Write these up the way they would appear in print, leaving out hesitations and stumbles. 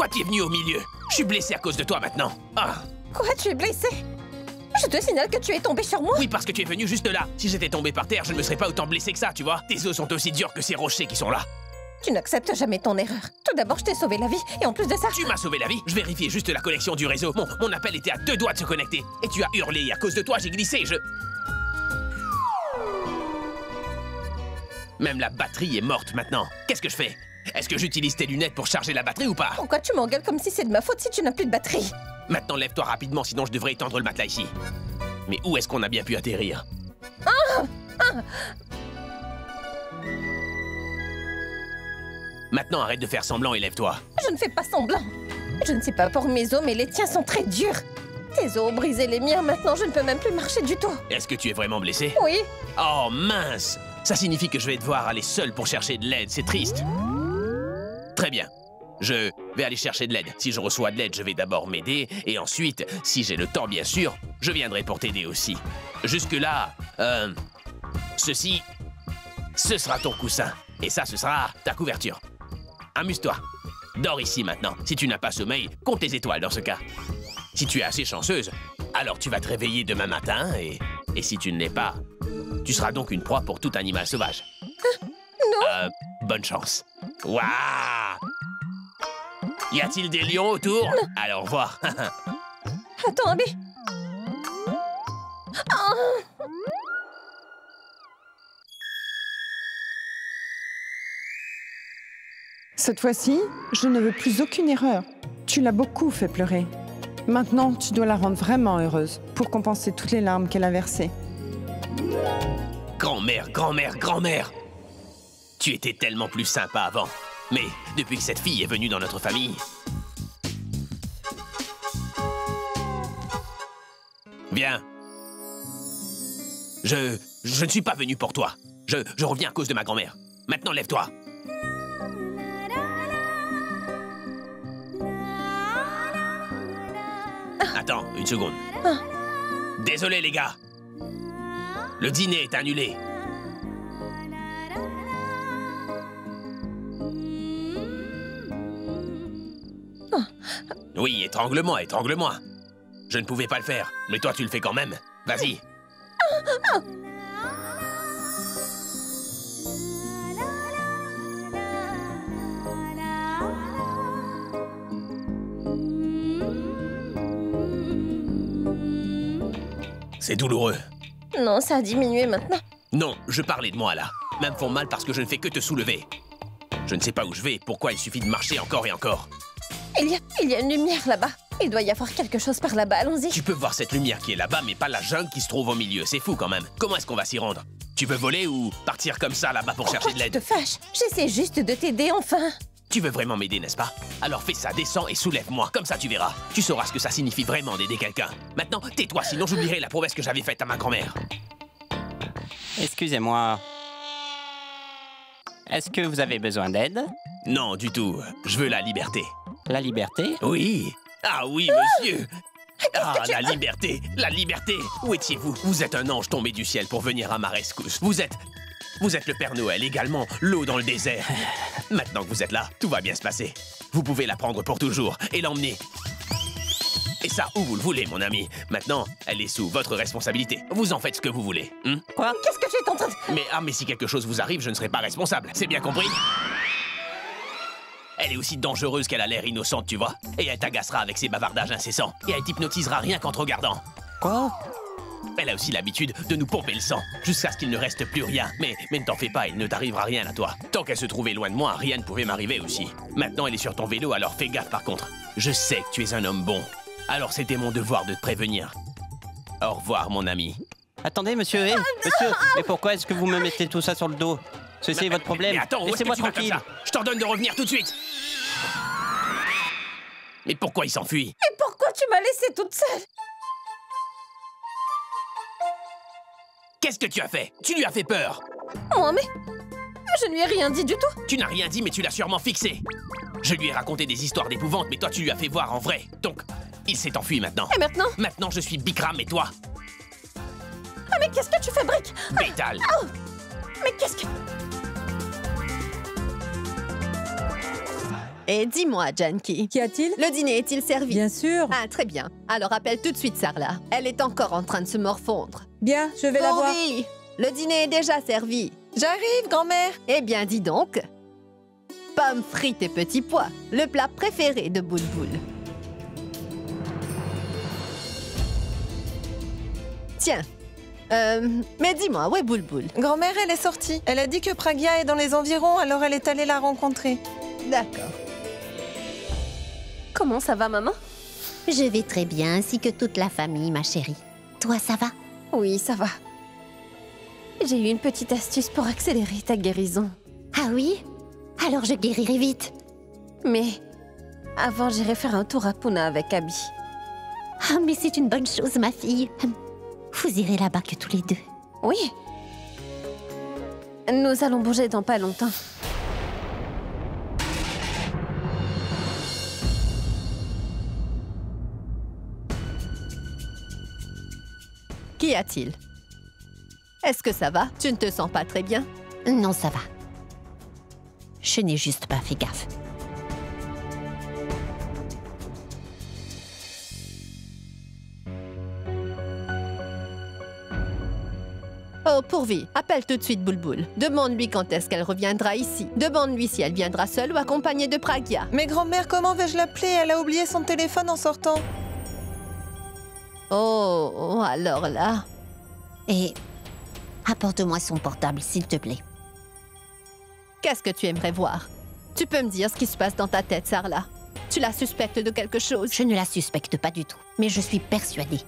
Toi, tu es venu au milieu. Je suis blessé à cause de toi maintenant. Ah. Quoi, tu es blessé? Je te signale que tu es tombé sur moi. Oui, parce que tu es venu juste là. Si j'étais tombé par terre, je ne me serais pas autant blessé que ça, tu vois. Tes os sont aussi durs que ces rochers qui sont là. Tu n'acceptes jamais ton erreur. Tout d'abord, je t'ai sauvé la vie, et en plus de ça... Tu m'as sauvé la vie. Je vérifiais juste la connexion du réseau. Mon appel était à 2 doigts de se connecter. Et tu as hurlé, et à cause de toi, j'ai glissé, Même la batterie est morte maintenant. Qu'est-ce que je fais? Est-ce que j'utilise tes lunettes pour charger la batterie ou pas? Pourquoi tu m'engueules comme si c'est de ma faute si tu n'as plus de batterie? Maintenant, lève-toi rapidement, sinon je devrais étendre le matelas ici. Mais où est-ce qu'on a bien pu atterrir? Maintenant, arrête de faire semblant et lève-toi. Je ne fais pas semblant. Je ne sais pas pour mes os, mais les tiens sont très durs. Tes os ont brisé les miens, maintenant je ne peux même plus marcher du tout. Est-ce que tu es vraiment blessé? Oui. Oh mince! Ça signifie que je vais devoir aller seul pour chercher de l'aide, c'est triste. Très bien. Je vais aller chercher de l'aide. Si je reçois de l'aide, je vais d'abord m'aider, et ensuite, si j'ai le temps bien sûr, je viendrai pour t'aider aussi. Jusque-là, ceci, ce sera ton coussin. Et ça, ce sera ta couverture. Amuse-toi. Dors ici maintenant. Si tu n'as pas sommeil, compte tes étoiles dans ce cas. Si tu es assez chanceuse, alors tu vas te réveiller demain matin et si tu ne l'es pas, tu seras donc une proie pour tout animal sauvage. Non. Bonne chance. Waouh! Y a-t-il des lions autour? Non. Alors, au revoir. Attends, Abby. Cette fois-ci, je ne veux plus aucune erreur. Tu l'as beaucoup fait pleurer. Maintenant, tu dois la rendre vraiment heureuse pour compenser toutes les larmes qu'elle a versées. Grand-mère, grand-mère, grand-mère! Tu étais tellement plus sympa avant. Mais depuis que cette fille est venue dans notre famille... Viens. Je ne suis pas venu pour toi. Je reviens à cause de ma grand-mère. Maintenant, lève-toi. Attends, une seconde. Désolé, les gars. Le dîner est annulé. Oui, étrangle-moi, étrangle-moi. Je ne pouvais pas le faire, mais toi, tu le fais quand même. Vas-y. C'est douloureux. Non, ça a diminué maintenant. Non, je parlais de moi, là. Même me font mal parce que je ne fais que te soulever. Je ne sais pas où je vais, pourquoi il suffit de marcher encore et encore. Il y a une lumière là-bas. Il doit y avoir quelque chose par là-bas, allons-y. Tu peux voir cette lumière qui est là-bas, mais pas la jungle qui se trouve au milieu. C'est fou quand même. Comment est-ce qu'on va s'y rendre? Tu veux voler ou partir comme ça là-bas pour chercher de l'aide? Tu te fâches? J'essaie juste de t'aider enfin. Tu veux vraiment m'aider, n'est-ce pas? Alors fais ça, descends et soulève-moi. Comme ça, tu verras. Tu sauras ce que ça signifie vraiment d'aider quelqu'un. Maintenant, tais-toi, sinon j'oublierai la promesse que j'avais faite à ma grand-mère. Excusez-moi. Est-ce que vous avez besoin d'aide? Non, du tout. Je veux la liberté. La liberté? Oui. Ah oui, monsieur. Ah, la liberté. La liberté. Où étiez-vous? Vous êtes un ange tombé du ciel pour venir à ma rescousse. Vous êtes le Père Noël, également l'eau dans le désert. Maintenant que vous êtes là, tout va bien se passer. Vous pouvez la prendre pour toujours et l'emmener. Et ça, où vous le voulez, mon ami. Maintenant, elle est sous votre responsabilité. Vous en faites ce que vous voulez. Quoi? Qu'est-ce que tu es en train de... Mais si quelque chose vous arrive, je ne serai pas responsable. C'est bien compris? Elle est aussi dangereuse qu'elle a l'air innocente, tu vois. Et elle t'agacera avec ses bavardages incessants. Et elle t'hypnotisera rien qu'en te regardant. Quoi? Elle a aussi l'habitude de nous pomper le sang, jusqu'à ce qu'il ne reste plus rien. Mais ne t'en fais pas, il ne t'arrivera rien à toi. Tant qu'elle se trouvait loin de moi, rien ne pouvait m'arriver aussi. Maintenant, elle est sur ton vélo, alors fais gaffe par contre. Je sais que tu es un homme bon. Alors c'était mon devoir de te prévenir. Au revoir, mon ami. Attendez, monsieur, monsieur, mais pourquoi est-ce que vous me mettez tout ça sur le dos? Ceci est votre problème. Mais attends, laissez-moi tranquille. Je t'ordonne de revenir tout de suite. Mais pourquoi il s'enfuit? Mais pourquoi tu m'as laissée toute seule? Qu'est-ce que tu as fait? Tu lui as fait peur. Moi, mais... Je ne lui ai rien dit du tout. Tu n'as rien dit, mais tu l'as sûrement fixé. Je lui ai raconté des histoires d'épouvante, mais toi, tu lui as fait voir en vrai. Donc, il s'est enfui maintenant. Et maintenant? Maintenant, je suis Bikram et toi? Ah, mais qu'est-ce que tu fais, Brick? Bétal. Oh. Mais qu'est-ce que... Et dis-moi, Janky, Qu'y a-t-il? le dîner est-il servi? Bien sûr. Ah, très bien. Alors appelle tout de suite Sarla. Elle est encore en train de se morfondre. Bien, je vais la voir. Pourvi, le dîner est déjà servi. J'arrive, grand-mère. Eh bien, dis donc. Pommes frites et petits pois, le plat préféré de Boulboul. Tiens, mais dis-moi, où est Boulboul? Grand-mère, elle est sortie. Elle a dit que Pragya est dans les environs, alors elle est allée la rencontrer. D'accord. Comment ça va, maman? Je vais très bien, ainsi que toute la famille, ma chérie. Toi, ça va? Oui, ça va. J'ai eu une petite astuce pour accélérer ta guérison. Ah oui? Alors je guérirai vite. Mais avant, j'irai faire un tour à Puna avec Abby. Ah, mais c'est une bonne chose, ma fille. Vous irez là-bas que tous les deux. Oui. Nous allons bouger dans pas longtemps. Qu'y a-t-il? Est-ce que ça va? Tu ne te sens pas très bien? Non, ça va. Je n'ai juste pas fait gaffe. Oh, Pourvi, appelle tout de suite Boulboul. Demande-lui quand est-ce qu'elle reviendra ici. Demande-lui si elle viendra seule ou accompagnée de Pragya. Mais grand-mère, comment vais-je l'appeler? Elle a oublié son téléphone en sortant. Oh, alors là... Et apporte-moi son portable, s'il te plaît. Qu'est-ce que tu aimerais voir? Tu peux me dire ce qui se passe dans ta tête, Sarla? Tu la suspectes de quelque chose? Je ne la suspecte pas du tout, mais je suis persuadée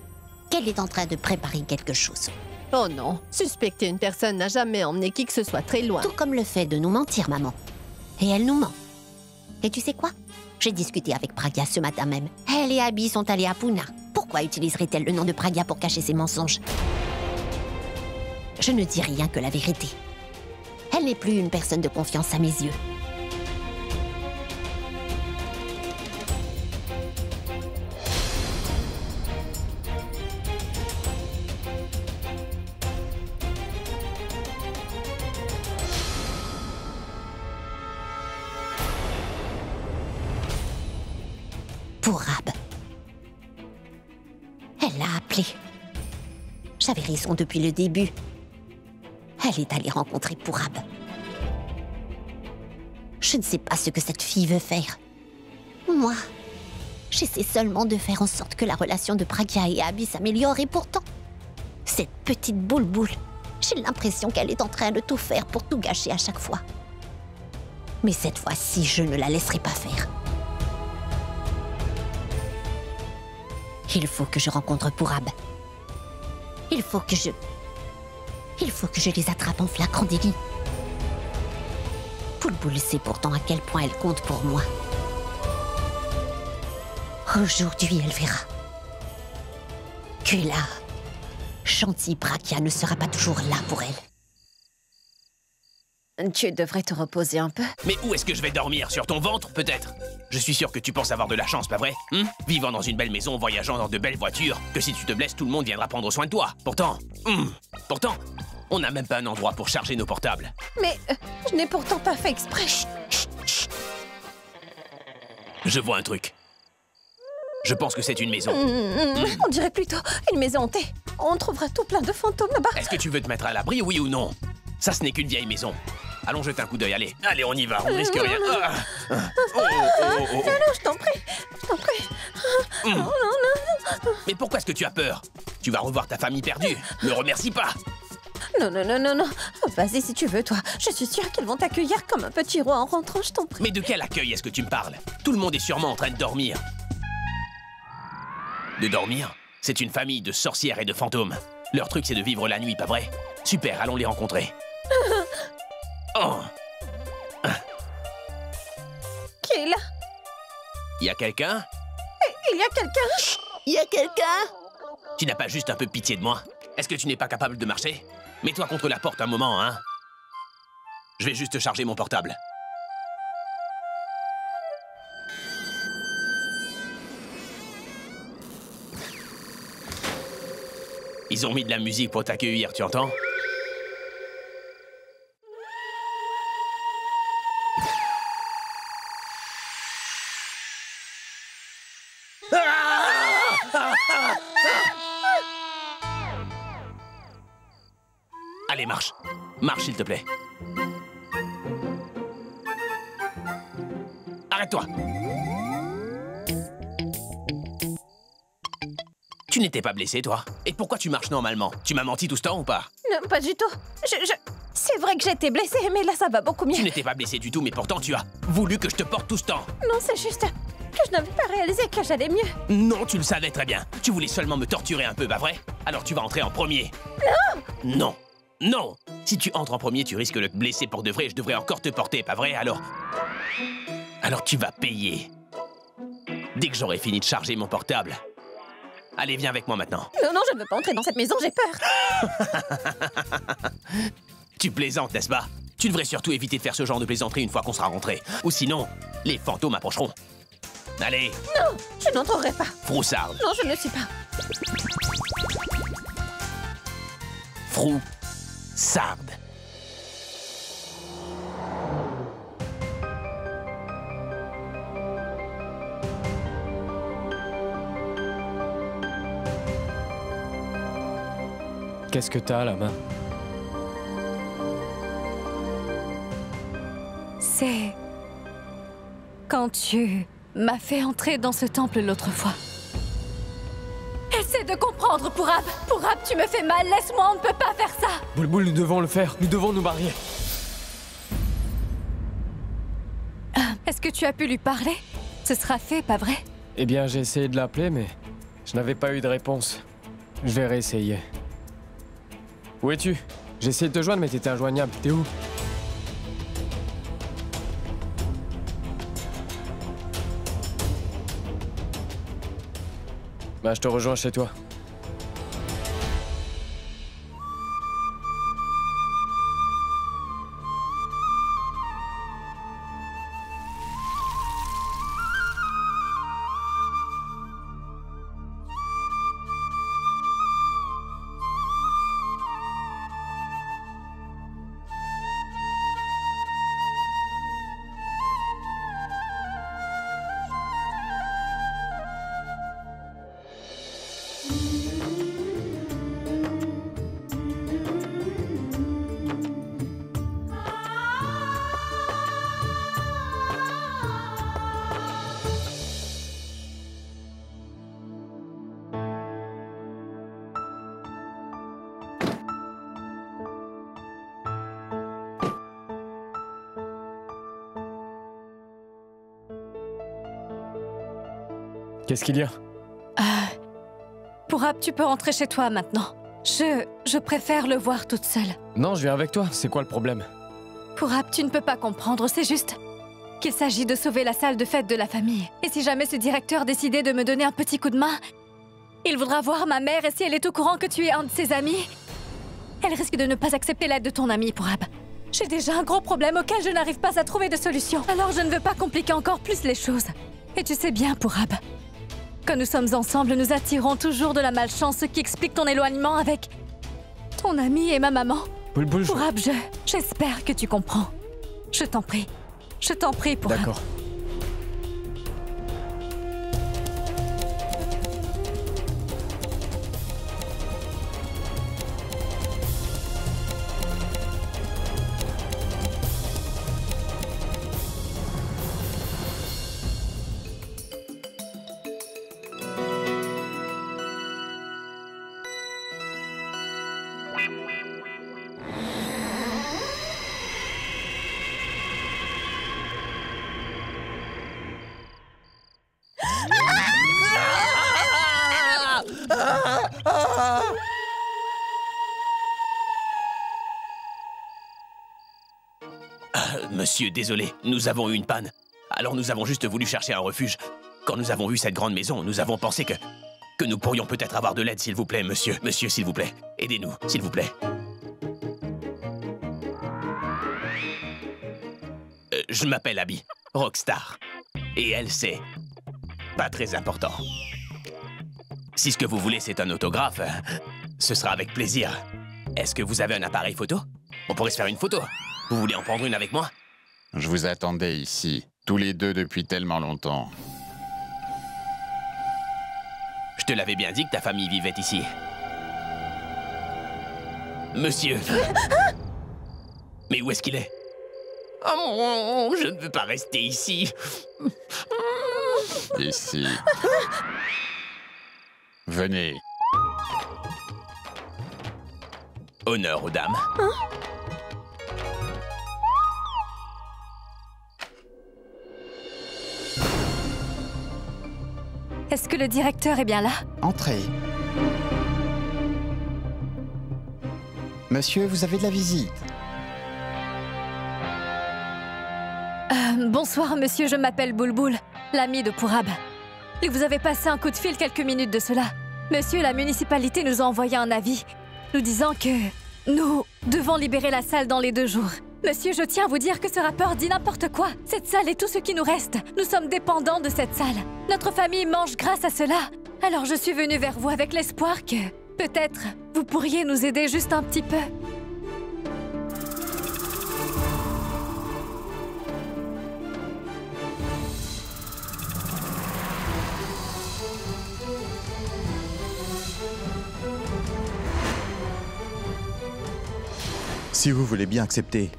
qu'elle est en train de préparer quelque chose. Oh non, suspecter une personne n'a jamais emmené qui que ce soit très loin. Tout comme le fait de nous mentir, maman. Et elle nous ment. Et tu sais quoi? J'ai discuté avec Pragya ce matin même. Elle et Abby sont allées à Puna. Pourquoi utiliserait-elle le nom de Pragya pour cacher ses mensonges? Je ne dis rien que la vérité. Elle n'est plus une personne de confiance à mes yeux. Pourab. Elle l'a appelé. J'avais raison depuis le début. Elle est allée rencontrer Pourab. Je ne sais pas ce que cette fille veut faire. Moi, j'essaie seulement de faire en sorte que la relation de Pragya et Abby s'améliore, et pourtant, cette petite boule-boule, j'ai l'impression qu'elle est en train de tout faire pour tout gâcher à chaque fois. Mais cette fois-ci, je ne la laisserai pas faire. Il faut que je rencontre Pourab. Il faut que je les attrape en flagrant délit. Boulboul sait pourtant à quel point elle compte pour moi. Aujourd'hui, elle verra que la gentille Pragya ne sera pas toujours là pour elle. Tu devrais te reposer un peu. Mais où est-ce que je vais dormir? Sur ton ventre, peut-être? Je suis sûr que tu penses avoir de la chance, pas vrai? Vivant dans une belle maison, voyageant dans de belles voitures, que si tu te blesses, tout le monde viendra prendre soin de toi. Pourtant, on n'a même pas un endroit pour charger nos portables. Mais je n'ai pourtant pas fait exprès. Je vois un truc. Je pense que c'est une maison. On dirait plutôt une maison hantée. On trouvera tout plein de fantômes là-bas. Est-ce que tu veux te mettre à l'abri, oui ou non? Ça, ce n'est qu'une vieille maison. Allons jeter un coup d'œil, allez. Allez, on y va, on ne risque rien. Non, je t'en prie. Je t'en prie. Non. Mais pourquoi est-ce que tu as peur? Tu vas revoir ta famille perdue. Ne remercie pas. Non. Vas-y si tu veux, toi. Je suis sûre qu'ils vont t'accueillir comme un petit roi en rentrant, je t'en prie. Mais de quel accueil est-ce que tu me parles? Tout le monde est sûrement en train de dormir. De dormir? C'est une famille de sorcières et de fantômes. Leur truc, c'est de vivre la nuit, pas vrai? Super, allons les rencontrer. Oh! Qui est là? Y a quelqu'un? Il y a quelqu'un? Il y a quelqu'un? Tu n'as pas juste un peu pitié de moi? Est-ce que tu n'es pas capable de marcher? Mets-toi contre la porte un moment, hein? Je vais juste charger mon portable. Ils ont mis de la musique pour t'accueillir, tu entends? Allez, marche. Marche, s'il te plaît. Arrête-toi. Tu n'étais pas blessé, toi? Et pourquoi tu marches normalement? Tu m'as menti tout ce temps ou pas? Non, pas du tout. C'est vrai que j'étais blessée, mais là, ça va beaucoup mieux. Tu n'étais pas blessé du tout, mais pourtant tu as voulu que je te porte tout ce temps. Non, c'est juste que je n'avais pas réalisé que j'allais mieux. Non, tu le savais très bien. Tu voulais seulement me torturer un peu, pas vrai? Alors tu vas entrer en premier. Non! Non! Non! Si tu entres en premier, tu risques de te blesser pour de vrai et je devrais encore te porter, pas vrai? Alors tu vas payer. Dès que j'aurai fini de charger mon portable. Allez, viens avec moi maintenant. Non, non, je ne veux pas entrer dans cette maison, j'ai peur. Tu plaisantes, n'est-ce pas? Tu devrais surtout éviter de faire ce genre de plaisanterie une fois qu'on sera rentré. Ou sinon, les fantômes approcheront. Allez! Non, je n'entrerai pas. Froussarde. Non, je ne le suis pas. Froussarde. Qu'est-ce que t'as à la main? C'est... quand tu m'as fait entrer dans ce temple l'autre fois. Essaie de comprendre, Pourab! Pourab, tu me fais mal, laisse-moi, on ne peut pas faire ça! Boulboul, nous devons le faire, nous devons nous marier. Est-ce que tu as pu lui parler? Ce sera fait, pas vrai? Eh bien, j'ai essayé de l'appeler, mais je n'avais pas eu de réponse. Je vais réessayer. Où es-tu? J'ai essayé de te joindre, mais t'étais injoignable. T'es où? Bah, je te rejoins chez toi. Qu'est-ce qu'il y a? Pourab, tu peux rentrer chez toi maintenant. Je préfère le voir toute seule. Non, je viens avec toi. C'est quoi le problème? Pourab, tu ne peux pas comprendre, c'est juste qu'il s'agit de sauver la salle de fête de la famille. Et si jamais ce directeur décidait de me donner un petit coup de main, il voudra voir ma mère et si elle est au courant que tu es un de ses amis, elle risque de ne pas accepter l'aide de ton ami, Pourab. J'ai déjà un gros problème auquel je n'arrive pas à trouver de solution. Alors je ne veux pas compliquer encore plus les choses. Et tu sais bien, Pourab, quand nous sommes ensemble, nous attirons toujours de la malchance, ce qui explique ton éloignement avec ton ami et ma maman. Boulboul, Pourab, j'espère que tu comprends. Je t'en prie, Pourab. D'accord. Monsieur, désolé, nous avons eu une panne. Alors nous avons juste voulu chercher un refuge. Quand nous avons vu cette grande maison, nous avons pensé que nous pourrions peut-être avoir de l'aide, s'il vous plaît, monsieur. Monsieur, s'il vous plaît, aidez-nous, s'il vous plaît. Je m'appelle Abby, Rockstar. Et elle, c'est pas très important. Si ce que vous voulez, c'est un autographe, ce sera avec plaisir. Est-ce que vous avez un appareil photo? On pourrait se faire une photo. Vous voulez en prendre une avec moi? Je vous attendais ici, tous les deux depuis tellement longtemps. Je te l'avais bien dit que ta famille vivait ici. Monsieur. Mais où est-ce qu'il est? Oh, je ne veux pas rester ici. Ici. Venez. Honneur aux dames. Est-ce que le directeur est bien là? Entrez. Monsieur, vous avez de la visite. Bonsoir, monsieur, je m'appelle Boulboul, l'ami de Pourab. Et vous avez passé un coup de fil quelques minutes de cela. Monsieur, la municipalité nous a envoyé un avis, nous disant que nous devons libérer la salle dans les 2 jours. Monsieur, je tiens à vous dire que ce rappeur dit n'importe quoi. Cette salle est tout ce qui nous reste. Nous sommes dépendants de cette salle. Notre famille mange grâce à cela. Alors je suis venue vers vous avec l'espoir que, peut-être, vous pourriez nous aider juste un petit peu. Si vous voulez bien accepter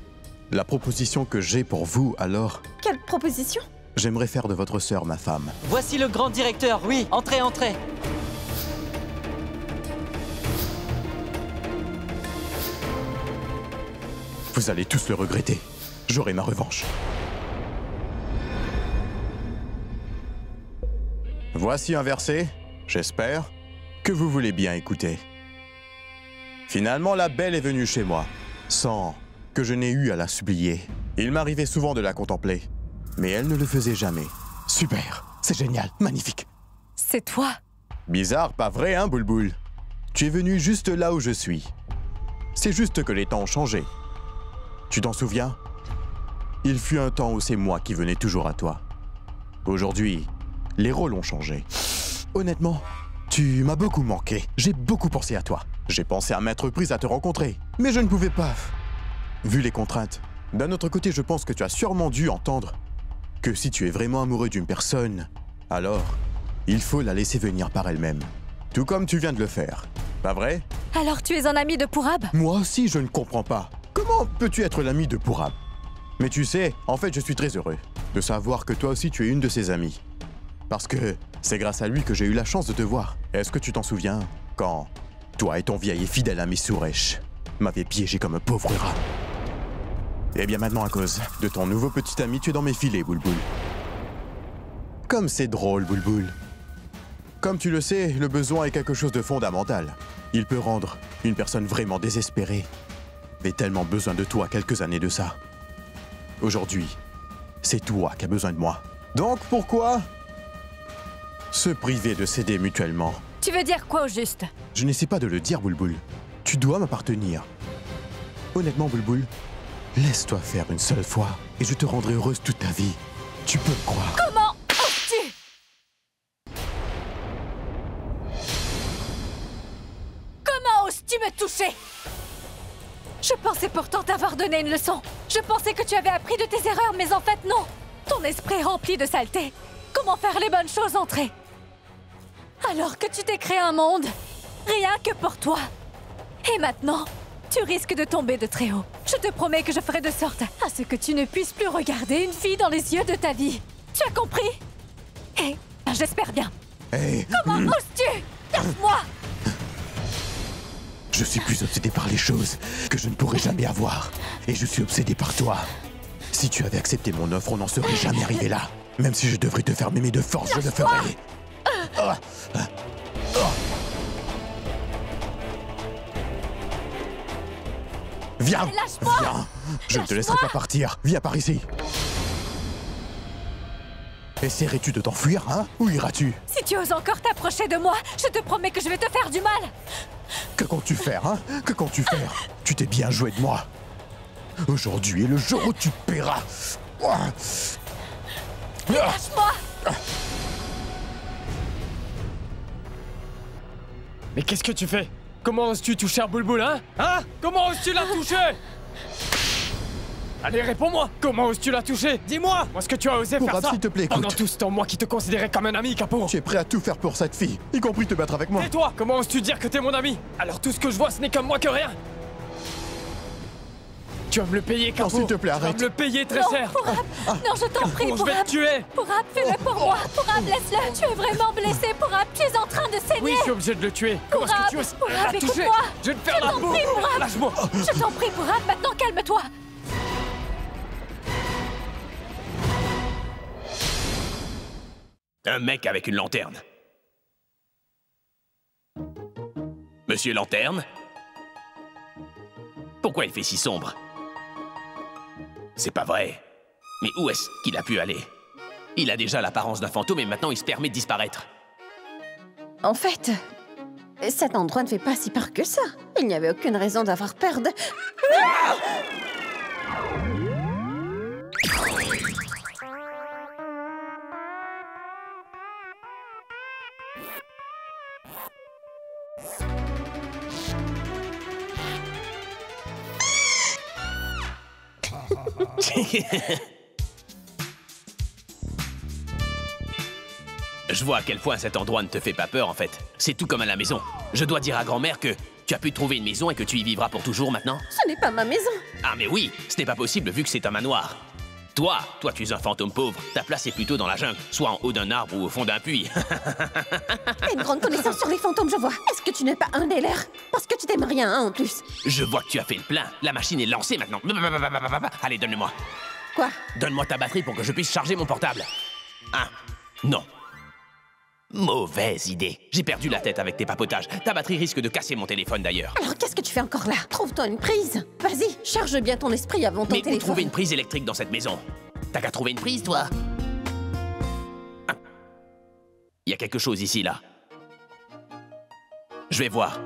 la proposition que j'ai pour vous, alors... Quelle proposition? J'aimerais faire de votre sœur ma femme. Voici le grand directeur, oui, entrez, entrez. Vous allez tous le regretter. J'aurai ma revanche. Voici un verset, j'espère, que vous voulez bien écouter. Finalement, la belle est venue chez moi, sans que je n'ai eu à la supplier. Il m'arrivait souvent de la contempler, mais elle ne le faisait jamais. Super, c'est génial, magnifique. C'est toi? Bizarre, pas vrai, hein, Boulboul? Tu es venu juste là où je suis. C'est juste que les temps ont changé. Tu t'en souviens? Il fut un temps où c'est moi qui venais toujours à toi. Aujourd'hui, les rôles ont changé. Honnêtement, tu m'as beaucoup manqué. J'ai beaucoup pensé à toi. J'ai pensé à m'être prise à te rencontrer, mais je ne pouvais pas. Vu les contraintes. D'un autre côté, je pense que tu as sûrement dû entendre que si tu es vraiment amoureux d'une personne, alors il faut la laisser venir par elle-même. Tout comme tu viens de le faire. Pas vrai? Alors tu es un ami de Pourab? Moi aussi, je ne comprends pas. Comment peux-tu être l'ami de Pourab? Mais tu sais, en fait, je suis très heureux de savoir que toi aussi tu es une de ses amies. Parce que c'est grâce à lui que j'ai eu la chance de te voir. Est-ce que tu t'en souviens quand toi et ton vieil et fidèle ami Suresh m'avaient piégé comme un pauvre rat? Eh bien maintenant, à cause de ton nouveau petit ami, tu es dans mes filets, Boulboul. Comme c'est drôle, Boulboul. Comme tu le sais, le besoin est quelque chose de fondamental. Il peut rendre une personne vraiment désespérée. Mais tellement besoin de toi quelques années de ça. Aujourd'hui, c'est toi qui as besoin de moi. Donc pourquoi se priver de s'aider mutuellement? Tu veux dire quoi au juste? Je n'essaie pas de le dire, Boulboul. Tu dois m'appartenir. Honnêtement, Boulboul, laisse-toi faire une seule fois et je te rendrai heureuse toute ta vie. Tu peux me croire. Comment oses-tu? Comment oses-tu me toucher? Je pensais pourtant t'avoir donné une leçon. Je pensais que tu avais appris de tes erreurs, mais en fait non. Ton esprit est rempli de saleté. Comment faire les bonnes choses entrer? Alors que tu t'es créé un monde, rien que pour toi. Et maintenant, tu risques de tomber de très haut. Je te promets que je ferai de sorte à ce que tu ne puisses plus regarder une fille dans les yeux de ta vie. Tu as compris? Et j'espère bien. Hey. Comment oses-tu? Lâche-moi! Je suis plus obsédé par les choses que je ne pourrai jamais avoir. Et je suis obsédé par toi. Si tu avais accepté mon offre, on n'en serait jamais arrivé là. Même si je devrais te faire m'aimer de force, je le ferais. Viens! Lâche-moi! Viens! Je ne te laisserai pas partir. Viens par ici. Essaierais-tu de t'enfuir, hein? Où iras-tu? Si tu oses encore t'approcher de moi, je te promets que je vais te faire du mal. Que comptes-tu faire, hein? Que comptes-tu faire? Tu t'es bien joué de moi. Aujourd'hui est le jour où tu paieras. Lâche-moi! Mais qu'est-ce que tu fais? Comment oses-tu toucher à Boulboul, hein? Hein? Comment oses-tu la toucher? Allez, réponds-moi! Comment oses-tu la toucher? Dis-moi! Est-ce que tu as osé faire ça? S'il te plaît, écoute. Pendant tout ce temps, moi qui te considérais comme un ami, Capot! Tu es prêt à tout faire pour cette fille, y compris te battre avec moi. Et toi? Comment oses-tu dire que t'es mon ami? Alors tout ce que je vois, ce n'est comme moi que rien! Tu vas me le payer, Non, Carrefour. s'il te plaît, Tu vas arrête. me le payer très Non, cher. Pourab, non, je t'en prie, Carrefour, je vais Pourab. te tuer. Pourab, fais-le pour moi. Pourab, laisse-le. Tu es vraiment blessé, Pourab. Tu es en train de saigner. Oui, je suis obligé de le tuer. Comment est-ce que tu oses Pourab, la toucher? écoute-moi. Je vais te faire la t'en peau. prie, Pourab. Lâche-moi. Je t'en prie, Pourab. Maintenant, calme-toi. Un mec avec une lanterne. Monsieur Lanterne? Pourquoi il fait si sombre? C'est pas vrai. Mais où est-ce qu'il a pu aller? Il a déjà l'apparence d'un fantôme et maintenant il se permet de disparaître. En fait, cet endroit ne fait pas si peur que ça. Il n'y avait aucune raison d'avoir peur de... Je vois à quel point cet endroit ne te fait pas peur en fait. C'est tout comme à la maison. Je dois dire à grand-mère que tu as pu trouver une maison et que tu y vivras pour toujours maintenant. Ce n'est pas ma maison. Ah mais oui, ce n'est pas possible vu que c'est un manoir. Toi tu es un fantôme pauvre. Ta place est plutôt dans la jungle, soit en haut d'un arbre ou au fond d'un puits. T'as une grande connaissance sur les fantômes, je vois. Est-ce que tu n'es pas un des leurs? Parce que tu t'aimes rien, hein, en plus. Je vois que tu as fait le plein. La machine est lancée maintenant. Allez, donne-le-moi. Quoi? Donne-moi ta batterie pour que je puisse charger mon portable. Ah, non. Mauvaise idée. J'ai perdu la tête avec tes papotages. Ta batterie risque de casser mon téléphone d'ailleurs. Alors qu'est-ce que tu fais encore là? Trouve-toi une prise. Vas-y, charge bien ton esprit avant ton Mais où téléphone. trouver une prise électrique dans cette maison? T'as qu'à trouver une prise, toi. Ah. Il y a quelque chose ici, là. Je vais voir.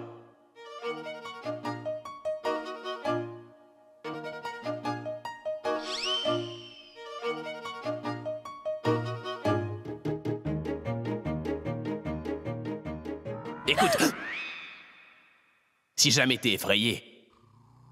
Écoute, si jamais t'es effrayé,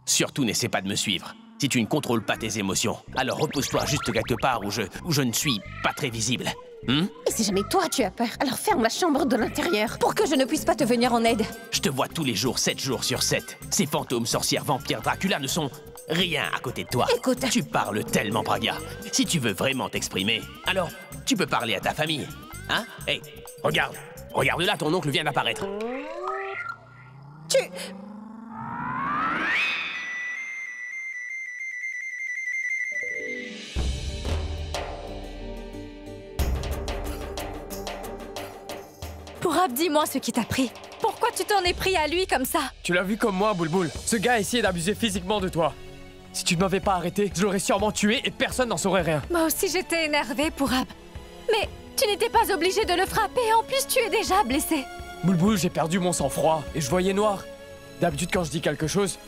surtout n'essaie pas de me suivre. Si tu ne contrôles pas tes émotions, alors repose-toi juste quelque part où je ne suis pas très visible. Et si jamais toi tu as peur, alors ferme la chambre de l'intérieur pour que je ne puisse pas te venir en aide. Je te vois tous les jours, 7 jours sur 7. Ces fantômes, sorcières, vampires, Dracula ne sont rien à côté de toi. Écoute. Tu parles tellement, Braga. Si tu veux vraiment t'exprimer, alors tu peux parler à ta famille. Hein? Hey, regarde. Regarde là, ton oncle vient d'apparaître. Tu... Pourab, dis-moi ce qui t'a pris. Pourquoi tu t'en es pris à lui comme ça? Tu l'as vu comme moi, Boulboul. Ce gars a essayé d'abuser physiquement de toi. Si tu ne m'avais pas arrêté, je l'aurais sûrement tué et personne n'en saurait rien. Moi aussi j'étais énervée, Pourab. Mais tu n'étais pas obligé de le frapper, en plus tu es déjà blessé. Boulboul, j'ai perdu mon sang-froid et je voyais noir. D'habitude, quand je dis quelque chose,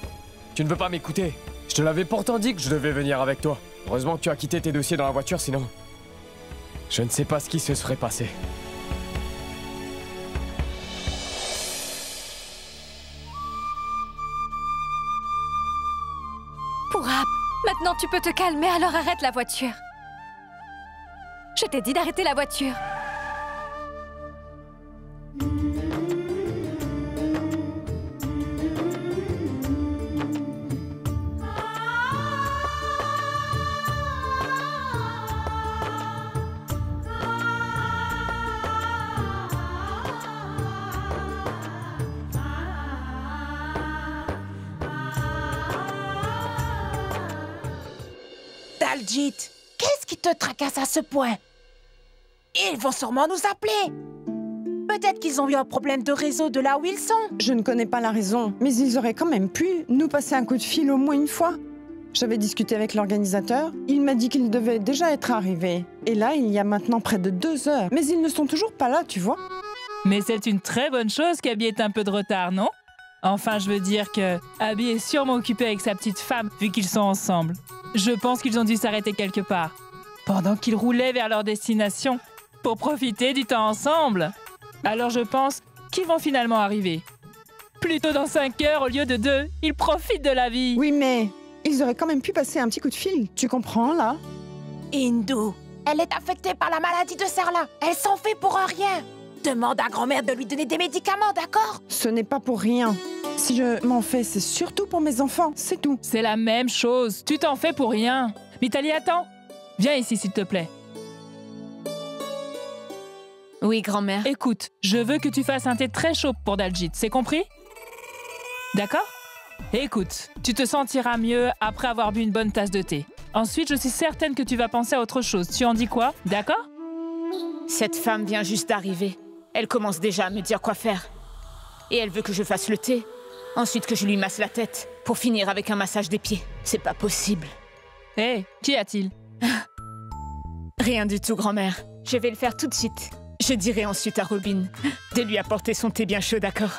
tu ne veux pas m'écouter. Je te l'avais pourtant dit que je devais venir avec toi. Heureusement que tu as quitté tes dossiers dans la voiture, sinon... Je ne sais pas ce qui se serait passé. Pourab, maintenant tu peux te calmer, alors arrête la voiture. Je t'ai dit d'arrêter la voiture. Daljit, qu'est-ce qui te tracasse à ce point? Ils vont sûrement nous appeler. Peut-être qu'ils ont eu un problème de réseau de là où ils sont. Je ne connais pas la raison, mais ils auraient quand même pu nous passer un coup de fil au moins une fois. J'avais discuté avec l'organisateur, il m'a dit qu'il devait déjà être arrivé. Et là, il y a maintenant près de 2 heures. Mais ils ne sont toujours pas là, tu vois. Mais c'est une très bonne chose qu'Abby ait un peu de retard, non? Enfin, je veux dire que Abby est sûrement occupée avec sa petite femme, vu qu'ils sont ensemble. Je pense qu'ils ont dû s'arrêter quelque part, pendant qu'ils roulaient vers leur destination, pour profiter du temps ensemble. Alors je pense qu'ils vont finalement arriver. Plutôt dans 5 heures au lieu de 2, ils profitent de la vie. Oui, mais ils auraient quand même pu passer un petit coup de fil, tu comprends, là? Hindu, elle est affectée par la maladie de Sarla. Elle s'en fait pour rien. Demande à grand-mère de lui donner des médicaments, d'accord? Ce n'est pas pour rien. Si je m'en fais, c'est surtout pour mes enfants, c'est tout. C'est la même chose. Tu t'en fais pour rien. Mitali, attends. Viens ici, s'il te plaît. Oui, grand-mère. Écoute, je veux que tu fasses un thé très chaud pour Daljit, c'est compris? D'accord? Écoute, tu te sentiras mieux après avoir bu une bonne tasse de thé. Ensuite, je suis certaine que tu vas penser à autre chose. Tu en dis quoi? D'accord? Cette femme vient juste d'arriver. Elle commence déjà à me dire quoi faire. Et elle veut que je fasse le thé. Ensuite que je lui masse la tête. Pour finir avec un massage des pieds. C'est pas possible. Hé, qu'y a-t-il? Rien du tout, grand-mère. Je vais le faire tout de suite. Je dirai ensuite à Robin de lui apporter son thé bien chaud, d'accord?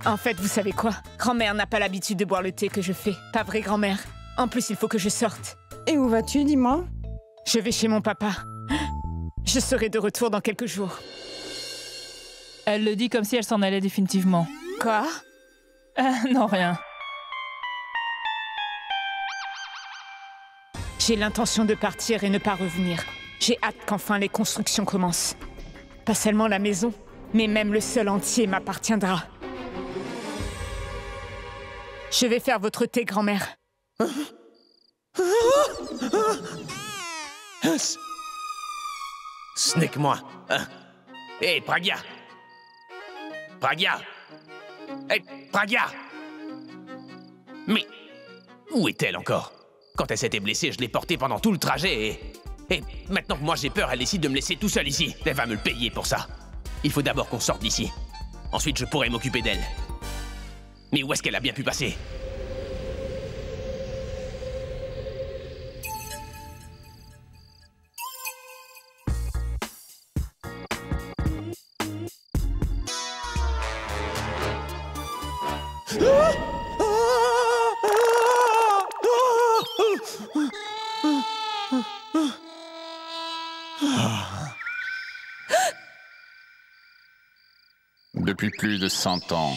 En fait, vous savez quoi? Grand-mère n'a pas l'habitude de boire le thé que je fais. Pas vrai, grand-mère? En plus, il faut que je sorte. Et où vas-tu, dis-moi? Je vais chez mon papa. Je serai de retour dans quelques jours. Elle le dit comme si elle s'en allait définitivement. Quoi? Non, rien. J'ai l'intention de partir et ne pas revenir. J'ai hâte qu'enfin les constructions commencent. Pas seulement la maison, mais même le sol entier m'appartiendra. Je vais faire votre thé, grand-mère. Ce n'est que moi. Hé, Pragya! Pragya! Hé, Pragya! Mais où est-elle encore? Quand elle s'était blessée, je l'ai portée pendant tout le trajet et maintenant que moi j'ai peur, elle décide de me laisser tout seul ici. Elle va me le payer pour ça. Il faut d'abord qu'on sorte d'ici. Ensuite, je pourrai m'occuper d'elle. Mais où est-ce qu'elle a bien pu passer? Depuis plus de 100 ans.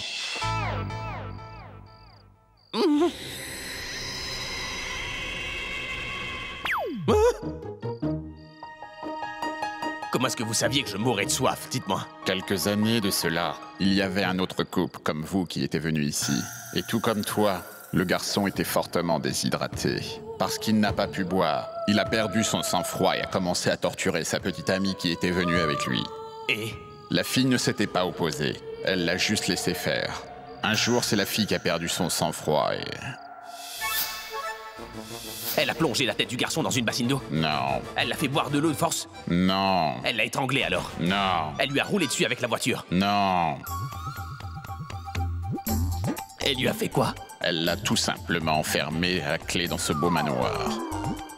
Comment est-ce que vous saviez que je mourrais de soif? Dites-moi. Quelques années de cela, il y avait un autre couple comme vous qui était venu ici. Et tout comme toi, le garçon était fortement déshydraté. Parce qu'il n'a pas pu boire, il a perdu son sang-froid et a commencé à torturer sa petite amie qui était venue avec lui. Et? La fille ne s'était pas opposée, elle l'a juste laissé faire. Un jour, c'est la fille qui a perdu son sang-froid et... Elle a plongé la tête du garçon dans une bassine d'eau? Non. Elle l'a fait boire de l'eau de force? Non. Elle l'a étranglé alors? Non. Elle lui a roulé dessus avec la voiture? Non. Elle lui a fait quoi? Elle l'a tout simplement enfermé à la clé dans ce beau manoir.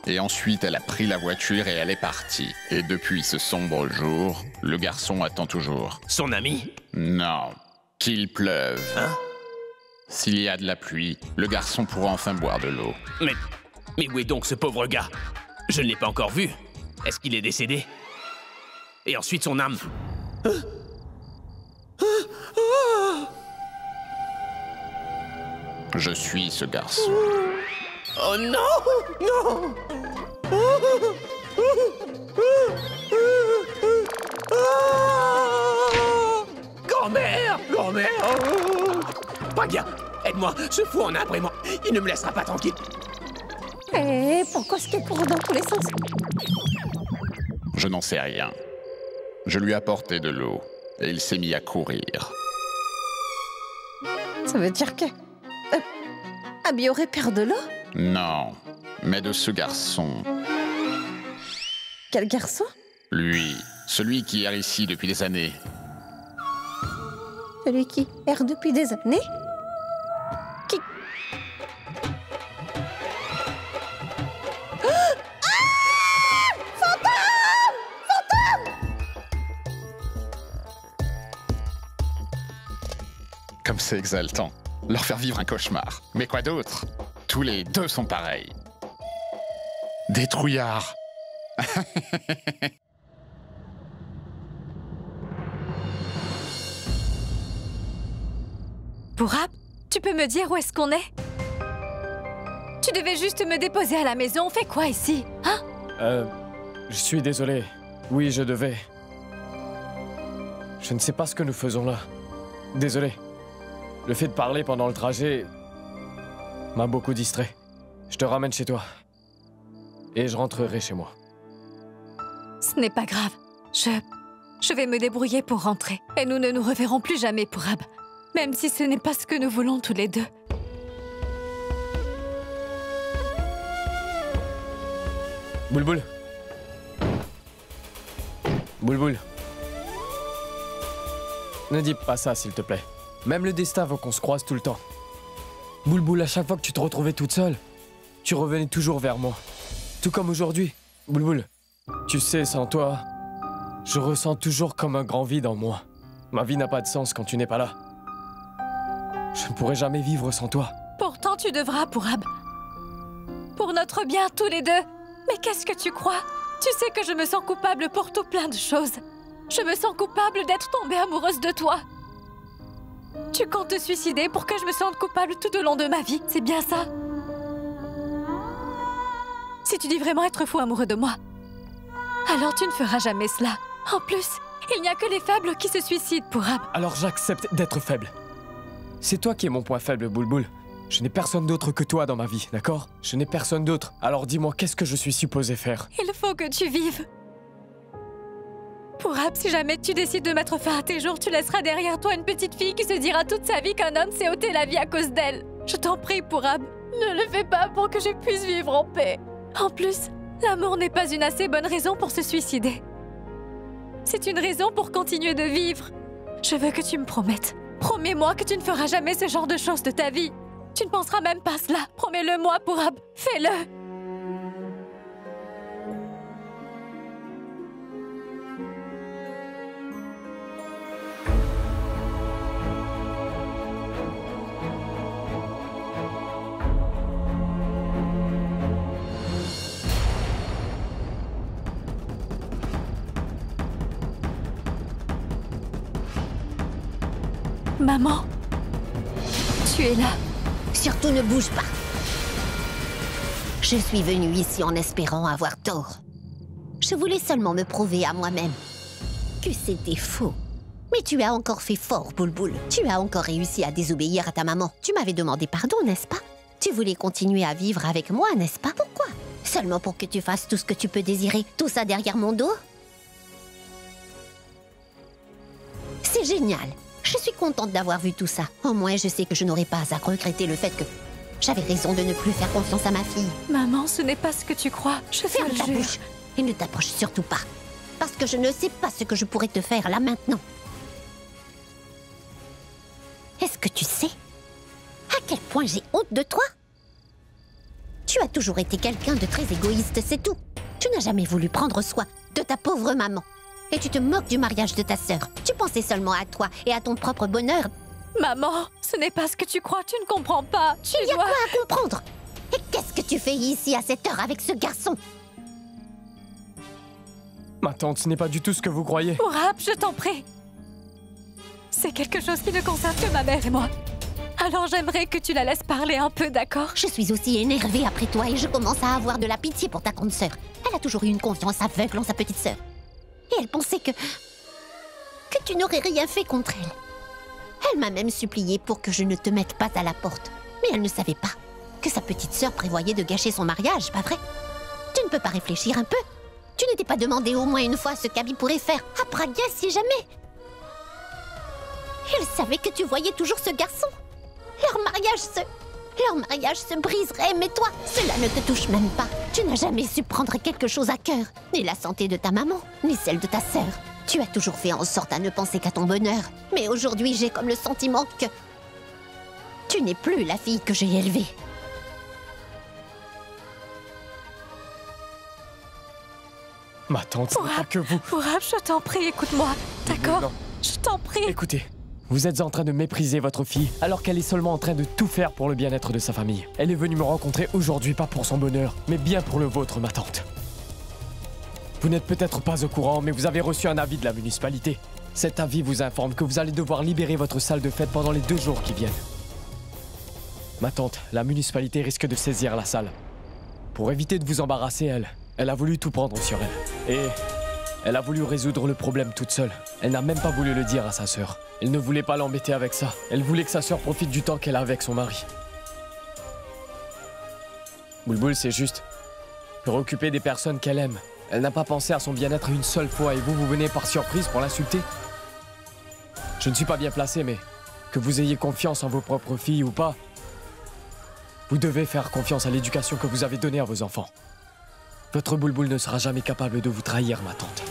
Et ensuite, elle a pris la voiture et elle est partie. Et depuis ce sombre jour, le garçon attend toujours. Son ami? Non. Qu'il pleuve. Hein? S'il y a de la pluie, le garçon pourra enfin boire de l'eau. Mais où est donc ce pauvre gars? Je ne l'ai pas encore vu. Est-ce qu'il est décédé? Et ensuite son âme? Je suis ce garçon. Oh non! Non! Grand-mère! Grand-mère! Pragya, aide-moi! Ce fou en a vraiment! Il ne me laissera pas tranquille! Et pourquoi est-ce qu'il court dans tous les sens? Je n'en sais rien. Je lui ai apporté de l'eau et il s'est mis à courir. Ça veut dire que... Abby aurait peur de l'eau? Non, mais de ce garçon. Quel garçon? Lui, celui qui erre ici depuis des années. Celui qui erre depuis des années? Qui... Comme c'est exaltant. Leur faire vivre un cauchemar. Mais quoi d'autre? Tous les deux sont pareils. Des trouillards. Pourab, tu peux me dire où est-ce qu'on est? Tu devais juste me déposer à la maison. On fait quoi ici? Hein? Je suis désolé. Oui, je devais. Je ne sais pas ce que nous faisons là. Désolé. Le fait de parler pendant le trajet m'a beaucoup distrait. Je te ramène chez toi. Et je rentrerai chez moi. Ce n'est pas grave. Je vais me débrouiller pour rentrer. Et nous ne nous reverrons plus jamais, Pourab. Même si ce n'est pas ce que nous voulons tous les deux. Boulboul. Boulboul. Ne dis pas ça, s'il te plaît. Même le destin veut qu'on se croise tout le temps. Boulboul, à chaque fois que tu te retrouvais toute seule, tu revenais toujours vers moi. Tout comme aujourd'hui. Boulboul, tu sais, sans toi, je ressens toujours comme un grand vide en moi. Ma vie n'a pas de sens quand tu n'es pas là. Je ne pourrai jamais vivre sans toi. Pourtant, tu devras, Pourab. Pour notre bien, tous les deux. Mais qu'est-ce que tu crois? Tu sais que je me sens coupable pour tout plein de choses. Je me sens coupable d'être tombée amoureuse de toi. Tu comptes te suicider pour que je me sente coupable tout au long de ma vie, c'est bien ça? Si tu dis vraiment être fou amoureux de moi, alors tu ne feras jamais cela. En plus, il n'y a que les faibles qui se suicident, Pourab. Alors j'accepte d'être faible. C'est toi qui es mon point faible, Boulboul. Je n'ai personne d'autre que toi dans ma vie, d'accord? Je n'ai personne d'autre. Alors dis-moi, qu'est-ce que je suis supposé faire? Il faut que tu vives. Pourab, si jamais tu décides de mettre fin à tes jours, tu laisseras derrière toi une petite fille qui se dira toute sa vie qu'un homme s'est ôté la vie à cause d'elle. Je t'en prie, Pourab, ne le fais pas pour que je puisse vivre en paix. En plus, l'amour n'est pas une assez bonne raison pour se suicider. C'est une raison pour continuer de vivre. Je veux que tu me promettes. Promets-moi que tu ne feras jamais ce genre de choses de ta vie. Tu ne penseras même pas cela. Promets-le-moi, Pourab. Fais-le. Maman, tu es là. Surtout ne bouge pas. Je suis venue ici en espérant avoir tort. Je voulais seulement me prouver à moi-même que c'était faux. Mais tu as encore fait fort, Boulboul. Tu as encore réussi à désobéir à ta maman. Tu m'avais demandé pardon, n'est-ce pas? Tu voulais continuer à vivre avec moi, n'est-ce pas? Pourquoi? Seulement pour que tu fasses tout ce que tu peux désirer. Tout ça derrière mon dos? C'est génial. Je suis contente d'avoir vu tout ça. Au moins, je sais que je n'aurai pas à regretter le fait que j'avais raison de ne plus faire confiance à ma fille. Maman, ce n'est pas ce que tu crois. Je ferme ta bouche et ne t'approche surtout pas. Parce que je ne sais pas ce que je pourrais te faire là maintenant. Est-ce que tu sais à quel point j'ai honte de toi? Tu as toujours été quelqu'un de très égoïste, c'est tout. Tu n'as jamais voulu prendre soin de ta pauvre maman. Et tu te moques du mariage de ta sœur. Tu pensais seulement à toi et à ton propre bonheur. Maman, ce n'est pas ce que tu crois, tu ne comprends pas. Il y a quoi à comprendre? Et qu'est-ce que tu fais ici à cette heure avec ce garçon? Ma tante, ce n'est pas du tout ce que vous croyez. Pourab, je t'en prie. C'est quelque chose qui ne concerne que ma mère et moi. Alors j'aimerais que tu la laisses parler un peu, d'accord? Je suis aussi énervée après toi et je commence à avoir de la pitié pour ta grande sœur. Elle a toujours eu une confiance aveugle en sa petite sœur. Et elle pensait que tu n'aurais rien fait contre elle. Elle m'a même supplié pour que je ne te mette pas à la porte. Mais elle ne savait pas que sa petite sœur prévoyait de gâcher son mariage, pas vrai? Tu ne peux pas réfléchir un peu? Tu n'étais pas demandé au moins une fois ce qu'Abby pourrait faire à Pragya si jamais? Elle savait que tu voyais toujours ce garçon. Leur mariage se briserait, mais toi, cela ne te touche même pas. Tu n'as jamais su prendre quelque chose à cœur. Ni la santé de ta maman, ni celle de ta sœur. Tu as toujours fait en sorte à ne penser qu'à ton bonheur. Mais aujourd'hui, j'ai comme le sentiment que tu n'es plus la fille que j'ai élevée. Ma tante, ce n'est pas que vous. Pourab, je t'en prie, écoute-moi, d'accord? Non. Je t'en prie. Écoutez, vous êtes en train de mépriser votre fille alors qu'elle est seulement en train de tout faire pour le bien-être de sa famille. Elle est venue me rencontrer aujourd'hui pas pour son bonheur, mais bien pour le vôtre, ma tante. Vous n'êtes peut-être pas au courant, mais vous avez reçu un avis de la municipalité. Cet avis vous informe que vous allez devoir libérer votre salle de fête pendant les 2 jours qui viennent. Ma tante, la municipalité risque de saisir la salle. Pour éviter de vous embarrasser, elle a voulu tout prendre sur elle. Et Elle a voulu résoudre le problème toute seule. Elle n'a même pas voulu le dire à sa sœur. Elle ne voulait pas l'embêter avec ça. Elle voulait que sa sœur profite du temps qu'elle a avec son mari. Boulboul, c'est juste préoccuper des personnes qu'elle aime. Elle n'a pas pensé à son bien-être une seule fois et vous venez par surprise pour l'insulter. Je ne suis pas bien placé, mais que vous ayez confiance en vos propres filles ou pas, vous devez faire confiance à l'éducation que vous avez donnée à vos enfants. Votre Boulboul ne sera jamais capable de vous trahir, ma tante.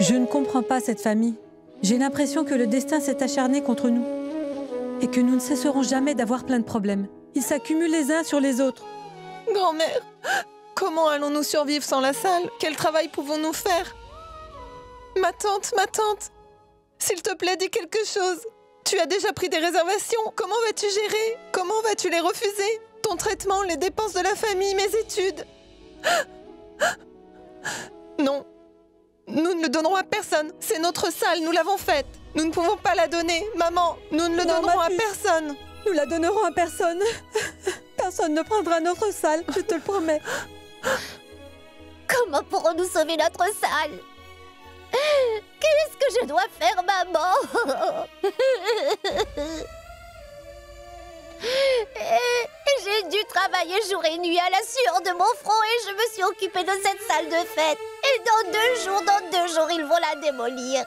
Je ne comprends pas cette famille. J'ai l'impression que le destin s'est acharné contre nous. Et que nous ne cesserons jamais d'avoir plein de problèmes. Ils s'accumulent les uns sur les autres. Grand-mère, comment allons-nous survivre sans la salle? Quel travail pouvons-nous faire? Ma tante, s'il te plaît, dis quelque chose. Tu as déjà pris des réservations. Comment vas-tu gérer? Comment vas-tu les refuser? Ton traitement, les dépenses de la famille, mes études. Non. Nous ne le donnerons à personne. C'est notre salle, nous l'avons faite. Nous ne pouvons pas la donner. Maman, nous ne le donnerons à personne. Nous la donnerons à personne. Personne ne prendra notre salle, je te le promets. Comment pourrons-nous sauver notre salle? Qu'est-ce que je dois faire, maman? J'ai dû travailler jour et nuit à la sueur de mon front et je me suis occupée de cette salle de fête. Et dans 2 jours, ils vont la démolir.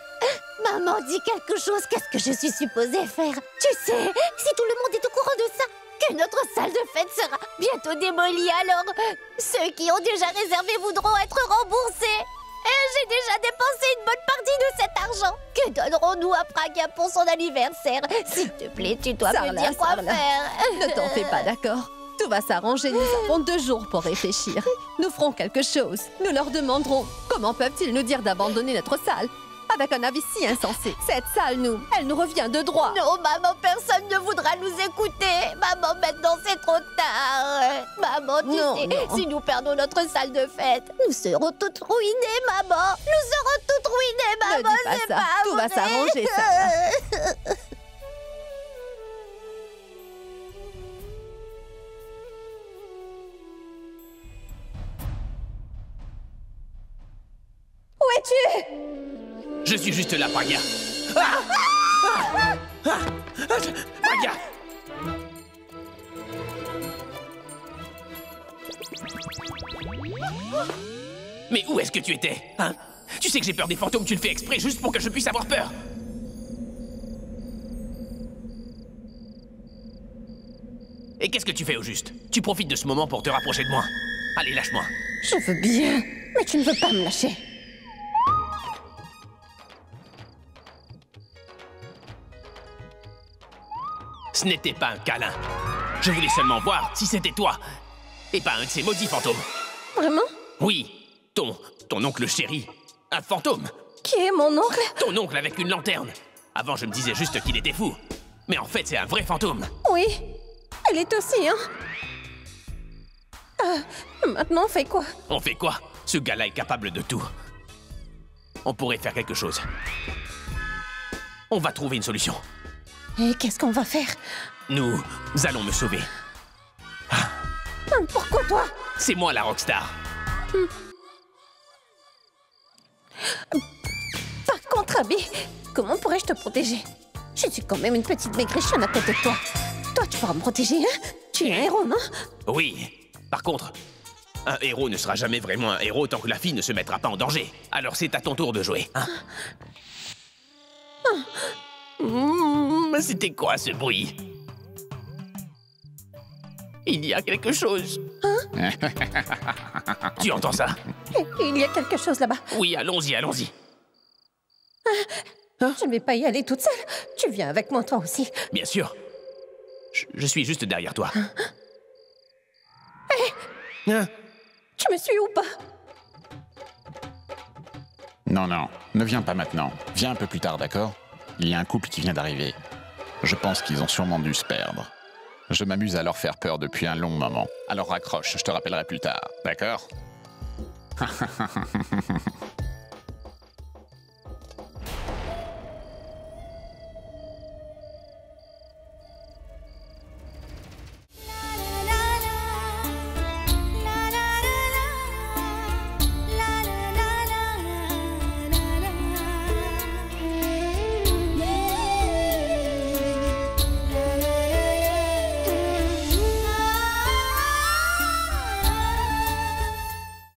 Maman, dis quelque chose, qu'est-ce que je suis supposée faire? Tu sais, si tout le monde est au courant de ça, que notre salle de fête sera bientôt démolie, alors ceux qui ont déjà réservé voudront être remboursés. Et j'ai déjà dépensé une bonne partie de cet argent. Que donnerons-nous à Praga pour son anniversaire? S'il te plaît, tu dois me dire quoi faire. Ne t'en fais pas, d'accord? Tout va s'arranger, nous avons 2 jours pour réfléchir. Nous ferons quelque chose. Nous leur demanderons comment peuvent-ils nous dire d'abandonner notre salle avec un avis si insensé. Cette salle, elle nous revient de droit. Non, maman, personne ne voudra nous écouter. Maman, maintenant c'est trop tard. Maman, tu sais, si nous perdons notre salle de fête, nous serons toutes ruinées, maman. Nous serons toutes ruinées, maman. Ne dis pas ça. Tout va s'arranger, ça. Où es-tu? Je suis juste là, Praga. Praga! Mais où est-ce que tu étais, hein? Tu sais que j'ai peur des fantômes, tu le fais exprès juste pour que je puisse avoir peur. Et qu'est-ce que tu fais au juste? Tu profites de ce moment pour te rapprocher de moi. Allez, lâche-moi. Je veux bien, mais tu ne veux pas me lâcher. Ce n'était pas un câlin. Je voulais seulement voir si c'était toi, et pas un de ces maudits fantômes. Vraiment? Oui, ton oncle chéri. Un fantôme. Qui est mon oncle? Ton oncle avec une lanterne. Avant, je me disais juste qu'il était fou. Mais en fait, c'est un vrai fantôme. Oui, elle est aussi, hein. Maintenant, on fait quoi? On fait quoi? Ce gars-là est capable de tout. On pourrait faire quelque chose. On va trouver une solution. Et qu'est-ce qu'on va faire? Nous allons me sauver. Pourquoi toi? C'est moi la rockstar. Par contre, Abby, comment pourrais-je te protéger? Je suis quand même une petite maigrichonne à côté de toi. Toi, tu pourras me protéger, hein? Tu es un héros, non? Oui. Par contre, un héros ne sera jamais vraiment un héros tant que la fille ne se mettra pas en danger. Alors c'est à ton tour de jouer, hein? C'était quoi ce bruit? Il y a quelque chose. Tu entends ça? Il y a quelque chose là-bas. Oui, allons-y, allons-y. Je ne vais pas y aller toute seule. Tu viens avec moi, toi aussi. Bien sûr. Je suis juste derrière toi. Tu me suis ou pas? Non, non, ne viens pas maintenant. Viens un peu plus tard, d'accord? Il y a un couple qui vient d'arriver. Je pense qu'ils ont sûrement dû se perdre. Je m'amuse à leur faire peur depuis un long moment. Alors raccroche, je te rappellerai plus tard, d'accord?